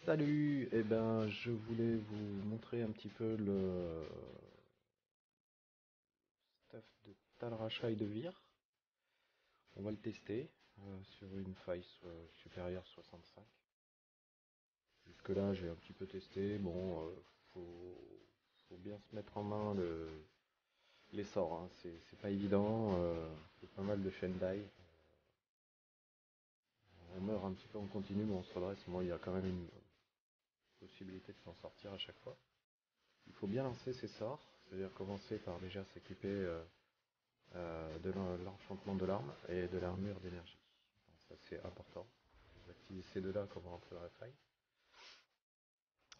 Salut, je voulais vous montrer un petit peu le stuff de Talrachat et de Vir. On va le tester sur une faille supérieure 65. Jusque là j'ai un petit peu testé. Bon, faut bien se mettre en main les sorts, hein. C'est pas évident. Faut pas mal de chaînes d'ail. On meurt un petit peu en continu, mais on se redresse. Bon, il y a quand même une possibilité de s'en sortir à chaque fois. Il faut bien lancer ses sorts, c'est-à-dire commencer par déjà s'équiper de l'enchantement de l'arme et de l'armure d'énergie. Ça c'est important. Vous activez ces deux-là quand vous rentrez dans la faille.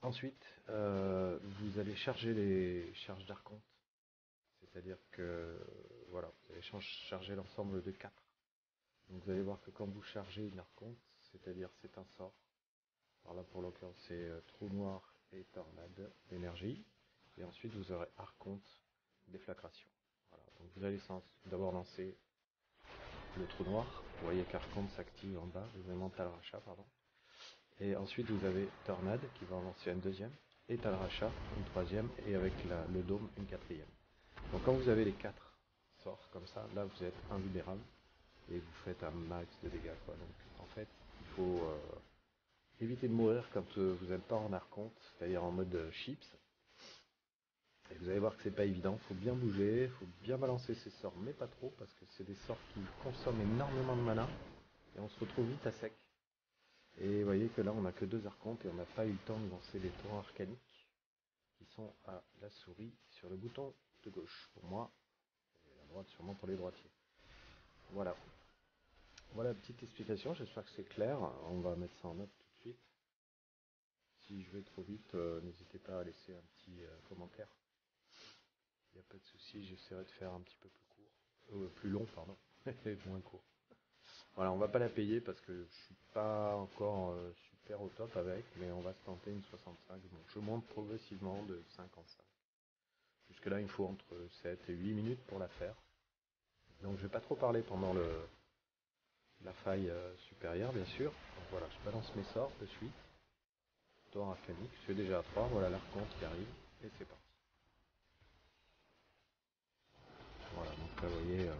Ensuite, vous allez charger les charges d'archonte. C'est-à-dire que voilà, vous allez charger l'ensemble de 4. Donc vous allez voir que quand vous chargez une archonte, c'est-à-dire c'est un sort. Alors là pour l'occurrence c'est trou noir et tornade d'énergie. Et ensuite vous aurez archonte déflagration. Voilà. Donc vous allez d'abord lancer le trou noir. Vous voyez qu'Archonte s'active en bas, vous avez mental rachat, pardon. Et ensuite vous avez Tornade qui va en lancer une deuxième, et Talrachat une troisième, et avec le dôme une quatrième. Donc quand vous avez les 4 sorts comme ça, là vous êtes invulnérable et vous faites un max de dégâts, quoi. Donc en fait il faut éviter de mourir quand vous n'êtes pas en Archonte, c'est-à-dire en mode chips. Et vous allez voir que c'est pas évident, faut bien bouger, faut bien balancer ses sorts, mais pas trop, parce que c'est des sorts qui consomment énormément de mana, et on se retrouve vite à sec. Et vous voyez que là on n'a que 2 archontes et on n'a pas eu le temps de lancer les torrents arcaniques, qui sont à la souris sur le bouton de gauche pour moi, et à droite sûrement pour les droitiers. Voilà. Voilà, petite explication, j'espère que c'est clair, on va mettre ça en note tout de suite. Si je vais trop vite, n'hésitez pas à laisser un petit commentaire. Il n'y a pas de souci, j'essaierai de faire un petit peu plus court. Plus long, pardon, et moins court. Voilà, on va pas la payer parce que je suis pas encore super au top avec, mais on va se tenter une 65. Bon, je monte progressivement de 5 en 5. Jusque là, il me faut entre 7 et 8 minutes pour la faire. Donc je vais pas trop parler pendant la faille supérieure, bien sûr. Donc voilà, je balance mes sorts de suite. Torrent arcanique, je suis déjà à 3, voilà l'archonte qui arrive, et c'est parti. Voilà, donc là vous voyez,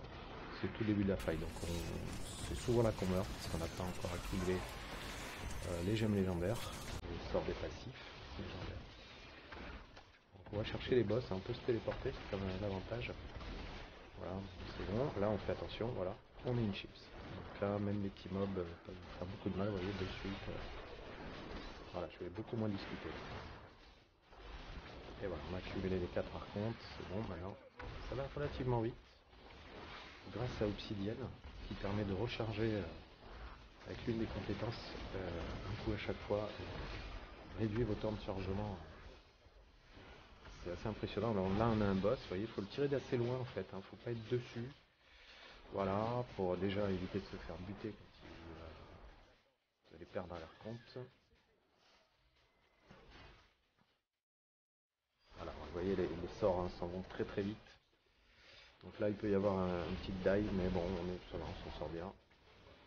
c'est tout début de la faille, donc c'est souvent là qu'on meurt, parce qu'on n'a pas encore activé les gemmes légendaires, les sorts des passifs légendaires. Donc on va chercher les boss, on peut se téléporter, c'est quand même un avantage. Voilà, c'est bon, là on fait attention, voilà, on est une chips. Donc là même les petits mobs peuvent faire beaucoup de mal, vous voyez, de suite. Voilà, je vais beaucoup moins discuter. Et voilà, on a accumulé les 4 archontes, c'est bon maintenant. Ça va relativement vite, grâce à Obsidienne, qui permet de recharger avec l'une des compétences, un coup à chaque fois, réduit vos temps de chargement. C'est assez impressionnant. Alors là on a un boss, vous voyez, il faut le tirer d'assez loin en fait, hein, faut pas être dessus. Voilà, pour déjà éviter de se faire buter quand vous allez perdre à l'archonte. Voilà, vous voyez les sorts hein, s'en vont très très vite. Donc là il peut y avoir une petite die, mais bon, ça va, on s'en sort bien.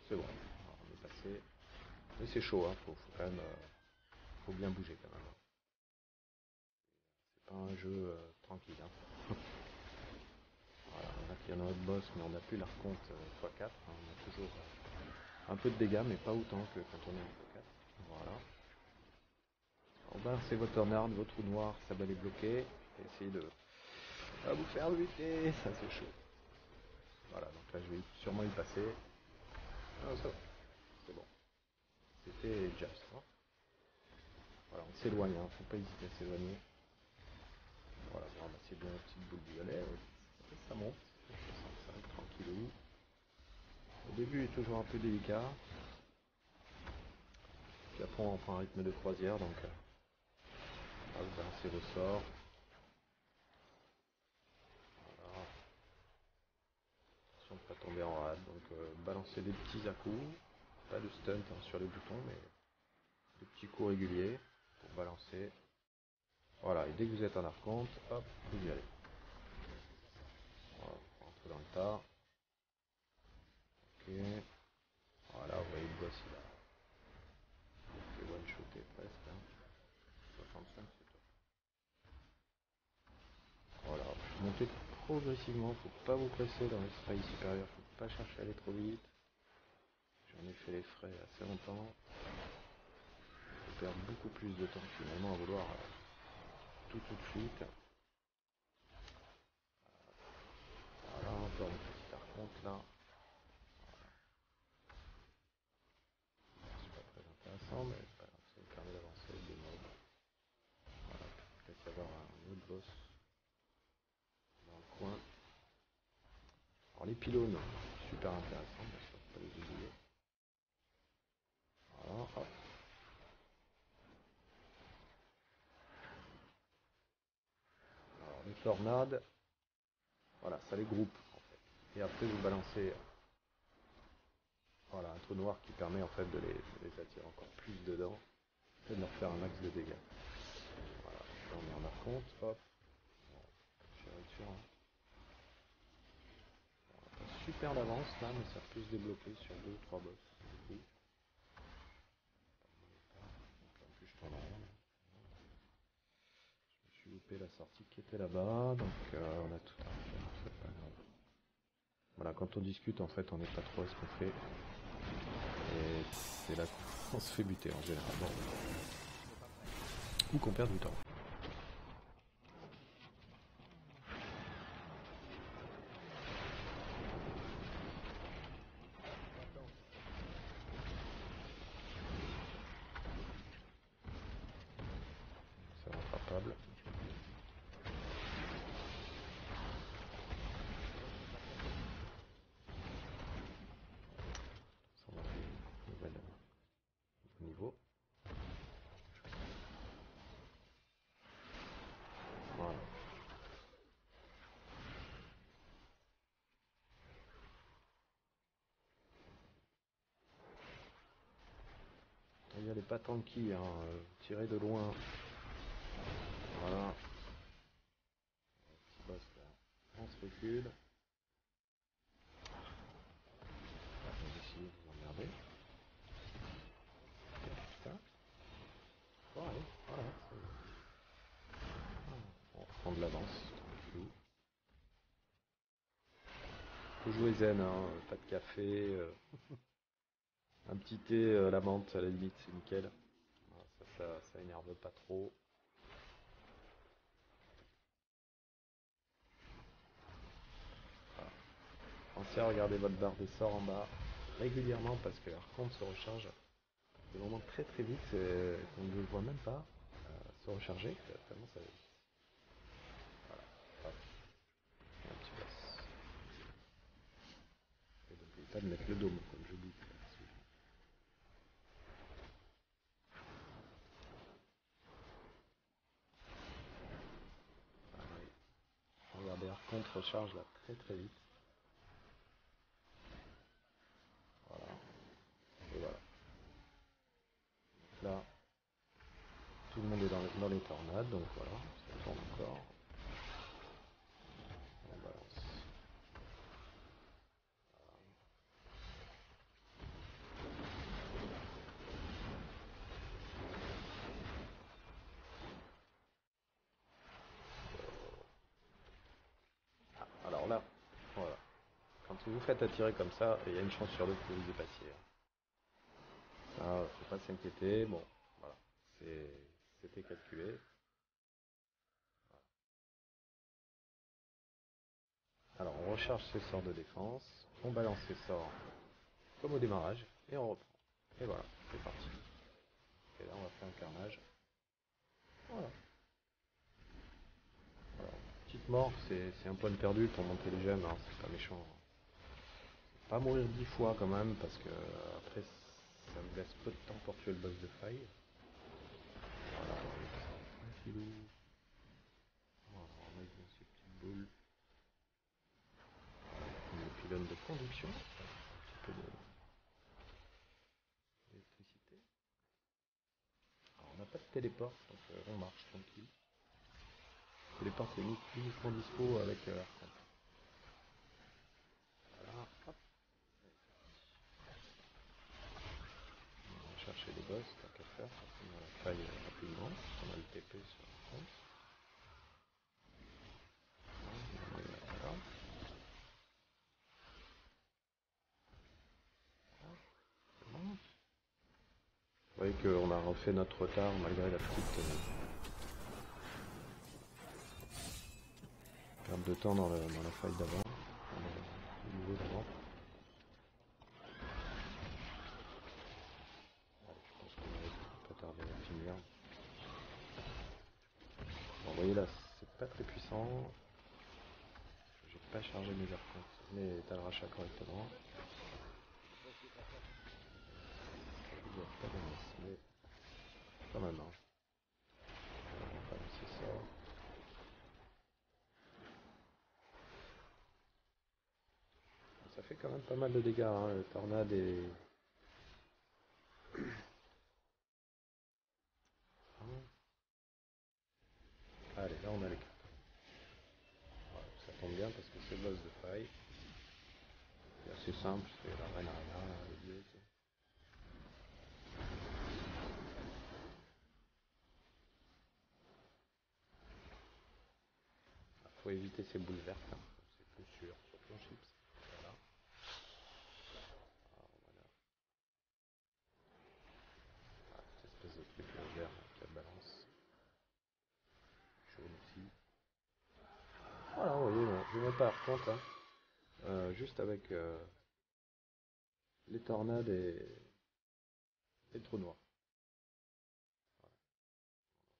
C'est bon, alors, on est passé. Mais c'est chaud, hein, faut quand même faut bien bouger quand même. C'est pas un jeu tranquille. Hein. Voilà, là il y en a un autre boss, mais on n'a plus l'archonte x4. Hein, on a toujours un peu de dégâts, mais pas autant que quand on est en x4. Voilà. On balance votre tornade, votre trou noir, ça va les bloquer. Et essayez de vous faire buter, ça c'est chaud. Voilà, donc là je vais sûrement y passer. Ah, ça va, c'est bon. C'était just. Hein. Voilà, on s'éloigne, hein, faut pas hésiter à s'éloigner. Voilà, on va ramasser bien la petite boule violet. Ça monte. 65, tranquillou. Au début, il est toujours un peu délicat. Puis après, on prend un rythme de croisière, donc là, vous balancez vos sorts. Voilà. Attention de ne pas tomber en rade, donc balancez des petits à-coups. Pas de stunt hein, sur les boutons, mais des petits coups réguliers pour balancer. Voilà, et dès que vous êtes en archonte, hop, vous y allez. Voilà, on rentre dans le tas. Ok. Voilà, vous voyez le boss, il a fait one shooté presque. Hein. 65, c'est top. Voilà, montez progressivement, faut pas vous presser dans les sprays supérieurs, faut pas chercher à aller trop vite. J'en ai fait les frais assez longtemps. Faut perdre beaucoup plus de temps finalement à vouloir tout de suite. Voilà, encore une petite arconte là. C'est pas très intéressant, mais c'est pas grave, ça me permet d'avancer des mobs. Voilà, peut-être y avoir un autre boss dans le coin. Alors les pylônes, super intéressant, bien sûr, faut pas les oublier. Voilà, hop. Alors les tornades, voilà, ça les groupe en fait. Et après vous balancez voilà, un trou noir qui permet en fait de les attirer encore plus dedans et de leur faire un max de dégâts. Voilà, là on est en arconte, hop. Bon, dessus, hein. Bon, pas super d'avance là, mais ça peut se débloquer sur 2 ou 3 boss. Du coup. Donc, en plus je tourne en rond. Je me suis loupé la sortie qui était là-bas, donc on a tout à refaire, c'est pas grave. Voilà, quand on discute en fait on n'est pas trop à ce qu'on fait. Et c'est là qu'on se fait buter en général. Bon. Ou qu'on perd du temps. C'est rattrapable. Ça va faire un nouvel niveau. Voilà. Il n'est pas tanky, hein. Tirez de loin. Voilà. Petit boss là. On se recule. Ah, je vais essayer de vous emmerder. Putain. Bon, allez, voilà. On prend de l'avance. Tranquillou. Faut jouer zen, hein. Pas de café. Un petit thé à la menthe à la limite, c'est nickel. Voilà, ça énerve pas trop. Voilà. Pensez à regarder votre barre des sorts en bas régulièrement parce que leur compte se recharge des moments très très vite qu'on ne le voit même pas se recharger. Tellement ça. Voilà. Hop. Un petit boss. Et donc n'oubliez pas de mettre le dôme comme j'oublie. Regardez, Archon recharge là très très vite. Voilà. Et voilà. Là, tout le monde est dans les tornades, donc voilà, ça tourne encore. On balance. Ah, alors là, voilà. Quand vous vous faites attirer comme ça, il y a une chance sur deux que vous y passiez. Ça, faut pas s'inquiéter. Bon, voilà. C'était calculé. Alors, on recharge ses sorts de défense. On balance ses sorts comme au démarrage. Et on reprend. Et voilà, c'est parti. Et là, on va faire un carnage. Voilà. Alors, petite mort, c'est un point de perdu pour monter les gemmes. Hein. C'est pas méchant. Pas mourir 10 fois quand même, parce que après, ça me laisse peu de temps pour tuer le boss de faille. Voilà, tranquillou. Voilà, on met dans ces petites boules. Le pylône de conduction. Un petit peu d'électricité. Alors, on n'a pas de téléport, donc on marche tranquille. Le téléport est uniquement dispo avec Archon. Voilà, hop. On chercher les boss, tant qu'à faire, pour finir la faille rapidement. On a le TP sur le front. Voilà. Bon. Vous voyez qu'on a refait notre retard malgré la petite perte de temps dans la faille d'avant, le niveau d'avant. Je pense qu'on va pas tarder à finir. Bon, vous voyez là, c'est pas très puissant. J'ai pas chargé mes archontes, mes talrachas correctement. Je vois pas de masse, mais quand même. Hein. On va balancer ça. Ça fait quand même pas mal de dégâts, hein, le tornade et... Allez, là on a les cartes. Voilà, ça tombe bien parce que c'est le boss de faille. C'est assez simple, c'est la reine arena, le dieu. Faut éviter ces boules vertes, hein. C'est plus sûr, surtout en chips. Voilà. Alors, voilà. Ah, cette espèce de truc vert qui balance. Jaune aussi. Voilà, vous voyez, je ne vais même pas à compte, hein. Juste avec les tornades et le trou noir.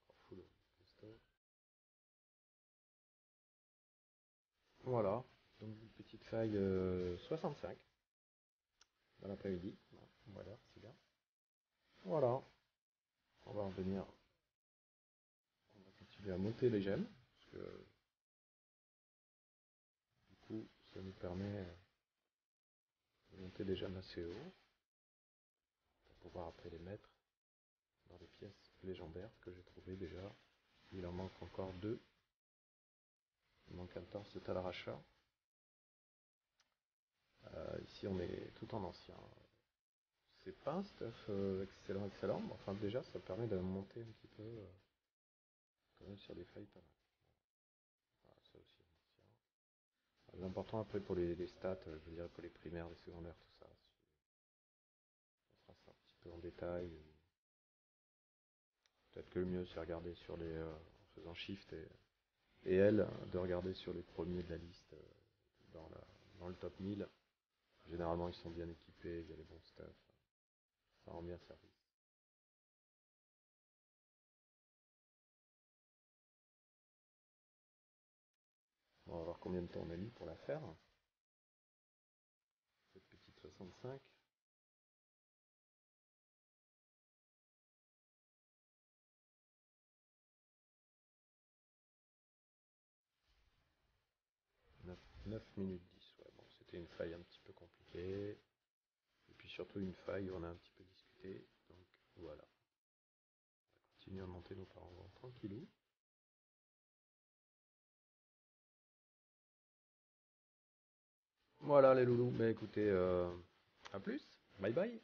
Encore full costaud. Voilà, donc une petite faille 65 dans l'après-midi. Voilà, c'est bien. Voilà, on va revenir, on va continuer à monter les gemmes, parce que du coup, ça nous permet de monter les gemmes assez haut, pour pouvoir après les mettre dans les pièces légendaires que j'ai trouvées déjà. Il en manque encore deux. Il manque un torse de Talaracha. Ici, on est tout en ancien. C'est pas un stuff excellent, excellent, mais enfin déjà, ça permet de monter un petit peu quand même sur des failles pas mal. Voilà, ça aussi, en ancien. L'important après pour les stats, je veux dire pour les primaires, les secondaires, tout ça, on fera ça un petit peu en détail. Peut-être que le mieux c'est regarder sur en faisant shift et L, de regarder sur les premiers de la liste dans, dans le top 1000. Généralement ils sont bien équipés, il y a les bons stuff, ça rend bien service. On va voir combien de temps on a mis pour la faire, cette petite 65. 9 minutes 10, ouais, bon, c'était une faille un petit peu compliquée. Et puis surtout une faille où on a un petit peu discuté. Donc voilà. On continue à monter nos parents tranquillou. Voilà les loulous. Mais écoutez, à plus. Bye bye.